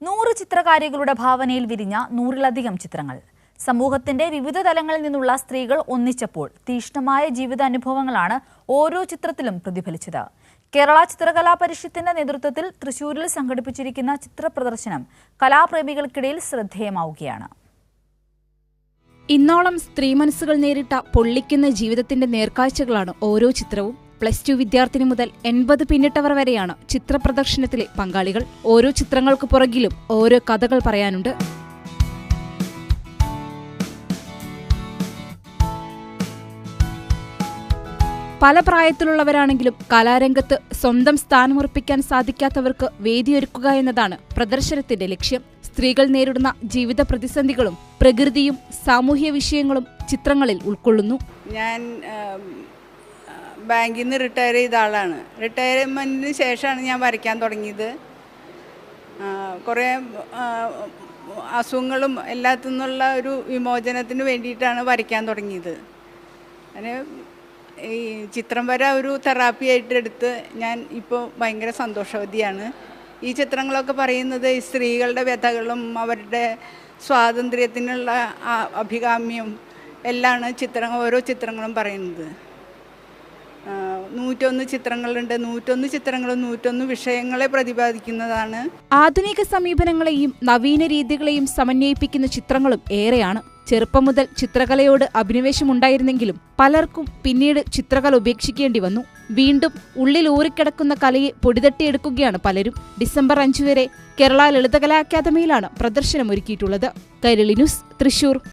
100 ചിത്രകാരികളുടെ ഭാവനയിൽ വിരിഞ്ഞ 100-ലധികം ചിത്രങ്ങൾ. സമൂഹത്തിന്റെ വിവിധ തലങ്ങളിൽ നിന്നുള്ള സ്ത്രീകൾ ഒന്നിച്ചപ്പോൾ തീക്ഷ്ണമായ ജീവിതാനുഭവങ്ങളാണ് ഓരോ ചിത്രത്തിലും പ്രതിഫലിച്ചത്. കേരള ചിത്രകലാ പരിഷത്തിന്റെ നേതൃത്വത്തിൽ തൃശൂരിൽ സംഘടിപ്പിച്ചിരിക്കുന്ന ചിത്രപ്രദർശനം കലാപ്രേമികൾക്കിടയിൽ ശ്രദ്ധേയമാവുകയാണ്. ഇന്നോളം സ്ത്രീ മനസ്സുകൾ നേരിട്ട പൊള്ളിക്കുന്ന ജീവിതത്തിന്റെ നേർക്കാഴ്ചകളാണ് ഓരോ ചിത്രവും. +2 വിദ്യാർത്ഥിനി മുതൽ 80 പിന്നിട്ടവർ വരെയാണ് ചിത്രപ്രദർശനത്തിലെ പങ്കാളികൾ. ഓരോ ചിത്രങ്ങൾക്ക് പുറകിലും ഓരോ കഥകൾ പറയാനുണ്ട്. പല പ്രായത്തിലുള്ളവരാണെങ്കിലും കലാരംഗത്ത് സ്വന്തം സ്ഥാനമുറപ്പിക്കാൻ സാധിക്കാത്തവർക്ക് വേദിയൊരുക്കുക എന്നതാണ് പ്രദർശനത്തിന്റെ ലക്ഷ്യം. സ്ത്രീകൾ നേരിടുന്ന ജീവിത പ്രതിസന്ധികളും പ്രകൃതിയും സാമൂഹ്യ വിഷയങ്ങളും ചിത്രങ്ങളിൽ ഉൾക്കൊള്ളുന്നു. ഞാൻ ബാങ്കിൽ നിന്ന് റിട്ടയർ ചെയ്ത ആളാണ്. റിട്ടയർമെൻറ്റിന് ശേഷമാണ് ഞാൻ വരയ്ക്കാൻ തുടങ്ങിയത്. കുറേ അസുഖങ്ങളും എല്ലാത്തിൽ നിന്നുള്ള ഒരു വിമോചനത്തിന് വേണ്ടിയിട്ടാണ് വരയ്ക്കാൻ തുടങ്ങിയത്. അതിന് ഈ ചിത്രം വര ഒരു തെറാപ്പിയായിട്ട് എടുത്ത് ഞാൻ ഇപ്പോൾ ഭയങ്കര സന്തോഷവതിയാണ്. ഈ ചിത്രങ്ങളൊക്കെ പറയുന്നത് ഈ സ്ത്രീകളുടെ വ്യഥകളും അവരുടെ സ്വാതന്ത്ര്യത്തിനുള്ള അഭികാമ്യവും എല്ലാമാണ് ഓരോ ചിത്രങ്ങളും പറയുന്നത്. 101 ചിത്രങ്ങളുണ്ട്. 101 ചിത്രങ്ങളും 101 വിഷയങ്ങളെ പ്രതിപാദിക്കുന്നതാണ്. ആധുനിക സമീപനങ്ങളെയും നവീന രീതികളെയും സമന്വയിപ്പിക്കുന്ന ചിത്രങ്ങളും ഏറെയാണ്. ചെറുപ്പം മുതൽ ചിത്രകലയോട് അഭിനിവേശമുണ്ടായിരുന്നെങ്കിലും പലർക്കും പിന്നീട് ചിത്രകല ഉപേക്ഷിക്കേണ്ടി വന്നു. വീണ്ടും ഉള്ളിൽ ഊറിക്കിടക്കുന്ന കലയെ പൊടിതട്ടിയെടുക്കുകയാണ് പലരും. ഡിസംബർ 5 വരെ കേരള ലളിതകലാ അക്കാദമിയിലാണ് പ്രദർശനം ഒരുക്കിയിട്ടുള്ളത്. കൈരളി ന്യൂസ്, തൃശൂർ.